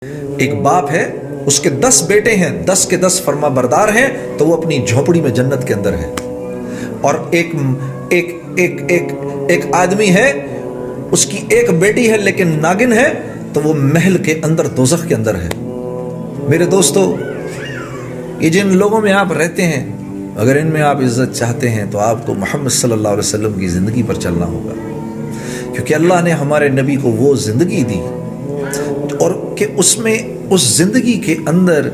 ایک باپ ہے، اس کے 10 بیٹے ہیں، 10 کے 10 فرما بردار ہیں، تو وہ اپنی جھونپڑی میں جنت کے اندر ہے. اور ایک آدمی ہے، اس کی ایک بیٹی ہے لیکن ناگن ہے، تو وہ محل کے اندر دوزخ کے اندر ہے. میرے دوستو، یہ جن لوگوں میں آپ رہتے ہیں، اگر ان میں آپ عزت چاہتے ہیں تو آپ کو محمد صلی اللہ علیہ وسلم کی زندگی پر چلنا ہوگا، کیونکہ اللہ نے ہمارے نبی کو وہ زندگی دی اور کہ اس میں اس زندگی کے اندر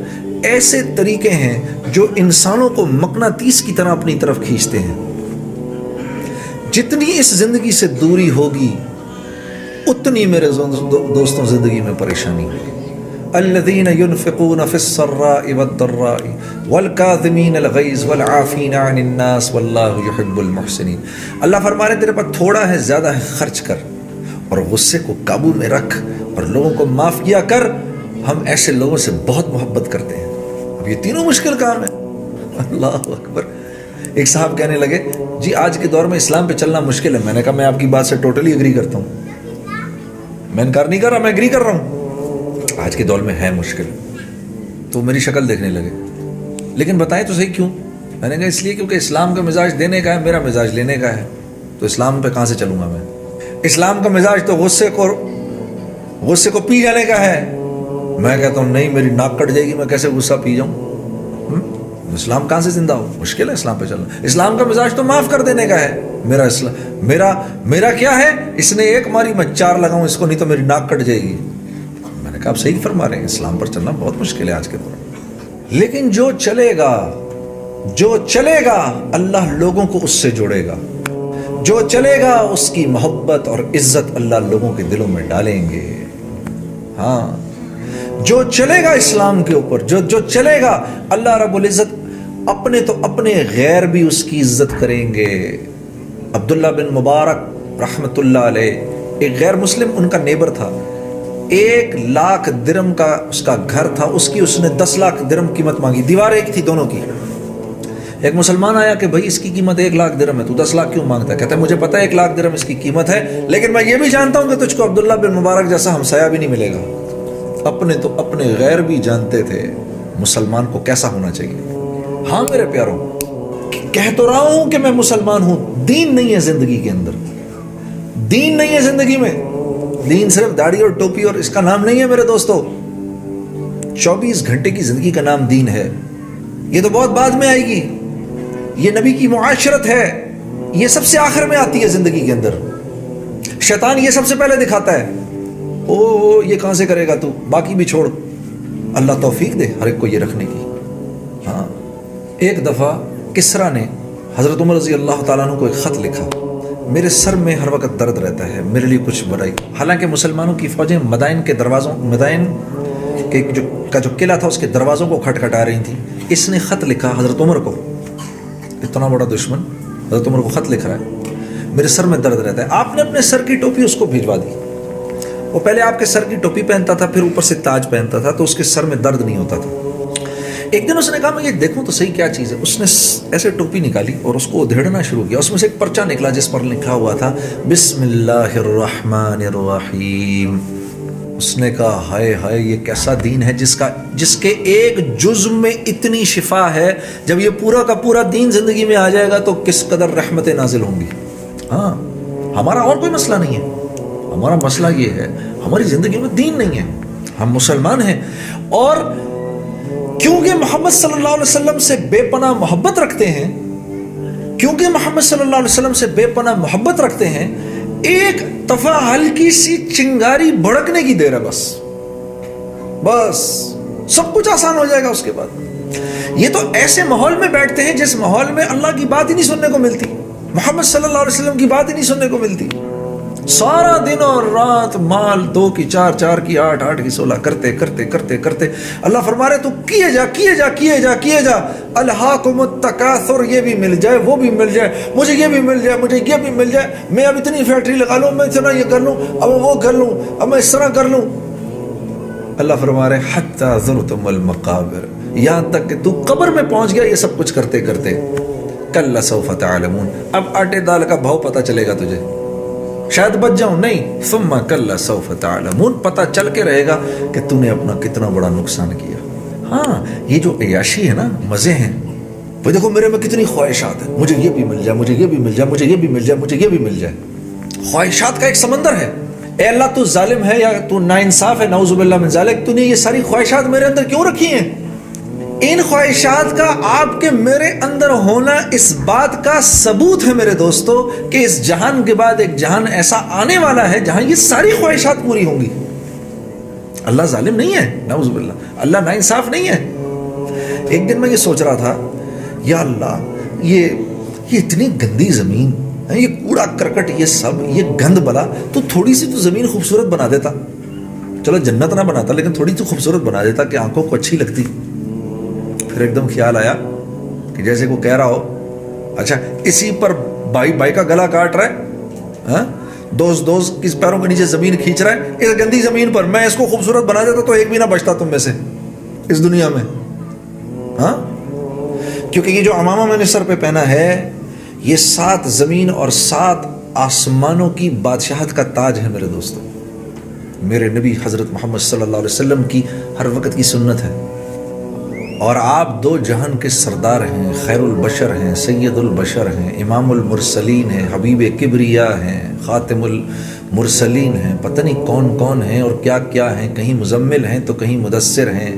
ایسے طریقے ہیں جو انسانوں کو مقناطیس کی طرح اپنی طرف کھینچتے ہیں. جتنی اس زندگی سے دوری ہوگی اتنی میرے دوستوں زندگی میں پریشانی ہوگی. الذين ينفقون في السراء والضراء والكاظمين الغيظ والعافين عن الناس والله يحب المحسنين. اللہ فرما رہے تیرے پاس تھوڑا ہے، زیادہ ہے، خرچ کر اور غصے کو قابو میں رکھ اور لوگوں کو معاف کیا کر. ہم ایسے لوگوں سے بہت محبت کرتے ہیں. اب یہ تینوں مشکل کام ہے. اللہ اکبر. ایک صاحب کہنے لگے جی آج کے دور میں اسلام پہ چلنا مشکل ہے. میں نے کہا میں آپ کی بات سے ٹوٹلی اگری کرتا ہوں. میں انکار نہیں کر رہا، میں اگری کر رہا ہوں. آج کے دور میں ہے مشکل. تو میری شکل دیکھنے لگے، لیکن بتائیں تو صحیح کیوں؟ میں نے کہا اس لیے کیونکہ اسلام کا مزاج دینے کا ہے، میرا مزاج لینے کا ہے. تو اسلام پہ کہاں سے چلوں گا میں؟ اسلام کا مزاج تو غصے کو پی جانے کا ہے. میں کہتا ہوں نہیں، میری ناک کٹ جائے گی، میں کیسے غصہ پی جاؤں؟ اسلام کہاں سے زندہ ہو؟ مشکل ہے اسلام پہ چلنا. اسلام کا مزاج تو معاف کر دینے کا ہے. میرا کیا ہے؟ اس نے ایک ماری میں 4 لگاؤں اس کو، نہیں تو میری ناک کٹ جائے گی. میں نے کہا آپ صحیح فرما رہے ہیں، اسلام پر چلنا بہت مشکل ہے آج کے دور میں. لیکن جو چلے گا اللہ لوگوں کو اس سے جوڑے گا. جو چلے گا اس کی محبت اور عزت اللہ لوگوں کے دلوں میں ڈالیں گے. ہاں، جو چلے گا اسلام کے اوپر، جو چلے گا، اللہ رب العزت اپنے غیر بھی اس کی عزت کریں گے. عبداللہ بن مبارک رحمت اللہ علیہ، ایک غیر مسلم ان کا نیبر تھا. 1 لاکھ درم کا اس کا گھر تھا، اس نے 10 لاکھ درم قیمت مانگی. دیوار ایک تھی دونوں کی. ایک مسلمان آیا کہ بھائی اس کی قیمت 1 لاکھ درم ہے، تو 10 لاکھ کیوں مانگتا ہے؟ کہتا ہے مجھے پتا ہے 1 لاکھ درم اس کی قیمت ہے، لیکن میں یہ بھی جانتا ہوں کہ تجھ کو عبداللہ بن مبارک جیسا ہمسایہ بھی نہیں ملے گا. اپنے غیر بھی جانتے تھے مسلمان کو کیسا ہونا چاہیے. ہاں میرے پیاروں، کہہ تو رہا ہوں کہ میں مسلمان ہوں. دین نہیں ہے زندگی کے اندر، دین نہیں ہے زندگی میں. دین صرف داڑھی اور ٹوپی اور اس کا نام نہیں ہے میرے دوستو. 24 گھنٹے کی زندگی کا نام دین ہے. یہ تو بہت بعد میں آئے گی. یہ نبی کی معاشرت ہے، یہ سب سے آخر میں آتی ہے زندگی کے اندر. شیطان یہ سب سے پہلے دکھاتا ہے. یہ کہاں سے کرے گا تو، باقی بھی چھوڑ. اللہ توفیق دے ہر ایک کو یہ رکھنے کی. ہاں، ایک دفعہ کسرا نے حضرت عمر رضی اللہ تعالیٰ عنہ کو ایک خط لکھا. میرے سر میں ہر وقت درد رہتا ہے، میرے لیے کچھ بڑائی. حالانکہ مسلمانوں کی فوجیں مدائن کا جو قلعہ تھا اس کے دروازوں کو کھٹکھٹا رہی تھیں. اس نے خط لکھا حضرت عمر کو. اتنا بڑا دشمن حضرت عمر کو خط لکھ رہا ہے، میرے سر میں درد رہتا ہے. آپ نے اپنے سر کی ٹوپی اس کو بھیجوا دی. وہ پہلے آپ کے سر کی ٹوپی پہنتا تھا، پھر اوپر سے تاج پہنتا تھا، تو اس کے سر میں درد نہیں ہوتا تھا. ایک دن اس نے کہا میں یہ دیکھوں تو صحیح کیا چیز ہے. اس نے ایسے ٹوپی نکالی اور اس کو ادھیڑنا شروع کیا. اس میں سے ایک پرچہ نکلا جس پر لکھا ہوا تھا بسم اللہ الرحمن الرحیم. اس نے کہا ہائے ہائے، یہ کیسا دین ہے جس کے ایک جزء میں اتنی شفا ہے. جب یہ پورا کا پورا دین زندگی میں آ جائے گا تو کس قدر رحمتیں نازل ہوں گی. ہاں، ہمارا اور کوئی مسئلہ نہیں ہے. ہمارا مسئلہ یہ ہے ہماری زندگی میں دین نہیں ہے. ہم مسلمان ہیں اور کیونکہ محمد صلی اللہ علیہ وسلم سے بے پناہ محبت رکھتے ہیں، کیونکہ محمد صلی اللہ علیہ وسلم سے بے پناہ محبت رکھتے ہیں، ایک دفعہ ہلکی سی چنگاری بھڑکنے کی دیر ہے، بس سب کچھ آسان ہو جائے گا. اس کے بعد یہ تو ایسے ماحول میں بیٹھتے ہیں جس ماحول میں اللہ کی بات ہی نہیں سننے کو ملتی، محمد صلی اللہ علیہ وسلم کی بات ہی نہیں سننے کو ملتی. سارا دن اور رات مال 2 کی 4، 4 کی 8، 8 کی 16 کرتے اللہ فرما رہے تو کیے جا. الہاکم التکاثر، یہ بھی مل جائے، وہ بھی مل جائے، مجھے یہ بھی مل جائے، مجھے یہ بھی مل جائے، میں اب اتنی فیکٹری لگا لوں، میں اتنا یہ کر لوں، اب وہ کر لوں، اب میں اس طرح کر لوں. اللہ فرما رہے حتی زرتم المقابر، یہاں تک کہ تو قبر میں پہنچ گیا یہ سب کچھ کرتے. کلا سوف تعلمون، اب آٹے دال کا بھاؤ پتہ چلے گا تجھے. شاید بچ جاؤں, نہیں, ثم کلا سوف تعلمون, پتہ چل کے رہے گا کہ تو نے اپنا کتنا بڑا نقصان کیا. ہاں یہ جو عیاشی ہے نا, مزے ہیں, وہ دیکھو میرے میں کتنی خواہشات ہیں, مجھے یہ بھی مل جائے, مجھے یہ بھی مل جائے, مجھے یہ بھی مل جائے, مجھے یہ بھی مل جائے. خواہشات کا ایک سمندر ہے. اے اللہ تو ظالم ہے یا تو ناانصاف ہے, نعوذ باللہ من ذالک, تو نے یہ ساری خواہشات میرے اندر کیوں رکھی ہیں؟ ان خواہشات کا آپ کے میرے اندر ہونا اس بات کا ثبوت ہے میرے دوستو کہ اس جہان کے بعد ایک جہان ایسا آنے والا ہے جہاں یہ ساری خواہشات پوری ہوں گی. اللہ ظالم نہیں ہے, نعوذ باللہ, اللہ ناانصاف نہیں ہے. ایک دن میں یہ سوچ رہا تھا, یا اللہ یہ اتنی گندی زمین, یہ کوڑا کرکٹ, یہ سب, یہ گند بلا, تو تھوڑی سی تو زمین خوبصورت بنا دیتا. چلو جنت نہ بناتا لیکن تھوڑی سی خوبصورت بنا دیتا کہ آنکھوں کو اچھی لگتی. پھر ایک دم خیال آیا کہ جیسے کو کہہ رہا ہو, اچھا اسی پر بائی کا گلا کاٹ رہا ہے, دوست کس پیروں کے نیچے زمین کھینچ رہا ہے, اس گندی زمین پر میں اس کو خوبصورت بنا دیتا تو ایک بھی نہ بچتا تم میں سے اس دنیا میں. ہاں, کیونکہ یہ جو عمامہ میں نے سر پہ پہنا ہے یہ 7 زمین اور 7 آسمانوں کی بادشاہت کا تاج ہے میرے دوستو. میرے نبی حضرت محمد صلی اللہ علیہ وسلم کی ہر وقت کی سنت ہے, اور آپ 2 جہان کے سردار ہیں, خیر البشر ہیں, سید البشر ہیں, امام المرسلین ہیں, حبیب کبریا ہیں, خاتم المرسلین ہیں, پتہ نہیں کون کون ہیں اور کیا کیا ہیں, کہیں مزمل ہیں تو کہیں مدثر ہیں,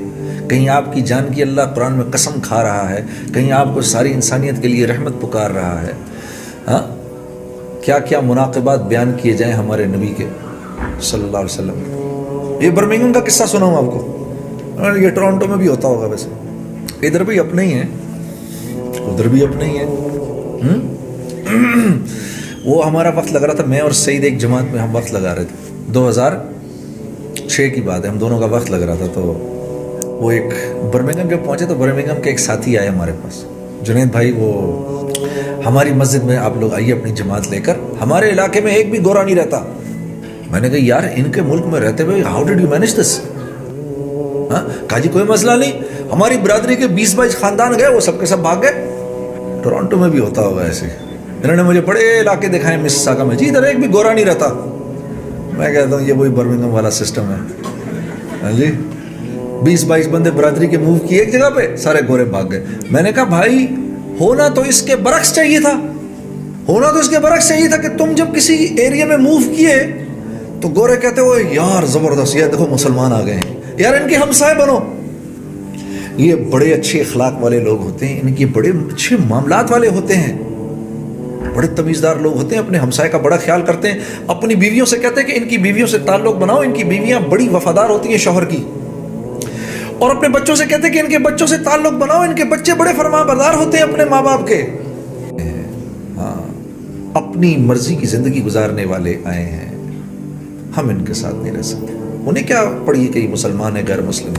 کہیں آپ کی جان کی اللہ قرآن میں قسم کھا رہا ہے, کہیں آپ کو ساری انسانیت کے لیے رحمت پکار رہا ہے. ہاں, کیا کیا مناقبات بیان کیے جائیں ہمارے نبی کے صلی اللہ علیہ وسلم. یہ برمنگھم کا قصہ سناؤں آپ کو, یہ ٹورانٹو میں بھی ہوتا ہوگا, ویسے ادھر بھی اپنے ہی ہیں, ادھر بھی اپنے ہی ہیں. وہ ہمارا وقت لگ رہا تھا, میں اور سعید ایک جماعت میں ہم وقت لگا رہے تھے, 2006 کی بات ہے, ہم دونوں کا وقت لگ رہا تھا. تو وہ ایک برمنگھم جب پہنچے تو برمنگھم کے ایک ساتھی آئے ہمارے پاس, جنید بھائی, وہ ہماری مسجد میں آپ لوگ آئیے اپنی جماعت لے کر, ہمارے علاقے میں ایک بھی گورا نہیں رہتا. میں نے کہا یار ان کے ملک میں رہتے ہوئے how did you manage this? کہا جی کوئی مسئلہ نہیں, ہماری برادری کے 20-22 خاندان گئے, وہ سب کے سب بھاگ گئے. ٹورانٹو میں بھی ہوتا ہوگا ایسے. انہوں نے مجھے بڑے علاقے دکھائے مسساگا میں, جی ادھر ایک بھی گورا نہیں رہتا. میں کہتا ہوں یہ وہی برمنگھم والا سسٹم ہے. ہاں جی, 20-22 بندے برادری کے موو کیے ایک جگہ پہ, سارے گورے بھاگ گئے. میں نے کہا بھائی ہونا تو اس کے برعکس چاہیے تھا, ہونا تو اس کے برعکس چاہیے تھا کہ تم جب کسی ایریا میں موو کیے تو گورے کہتے ہو یار زبردست, یہ دیکھو مسلمان آ گئے ہیں, یار ان کے ہمسائے بنو. یہ بڑے اچھے اخلاق والے لوگ ہوتے ہیں, ان کے بڑے اچھے معاملات والے ہوتے ہیں, بڑے تمیزدار لوگ ہوتے ہیں, اپنے ہمسائے کا بڑا خیال کرتے ہیں. اپنی بیویوں سے کہتے ہیں کہ ان کی بیویوں سے تعلق بناؤ, ان کی بیویاں بڑی وفادار ہوتی ہیں شوہر کی. اور اپنے بچوں سے کہتے ہیں کہ ان کے بچوں سے تعلق بناؤ, ان کے بچے بڑے فرمانبردار ہوتے ہیں اپنے ماں باپ کے. ہاں, اپنی مرضی کی زندگی گزارنے والے آئے ہیں, ہم ان کے ساتھ نہیں رہ سکتے. انہیں کیا پڑی کہ یہ مسلمان ہے غیر مسلم.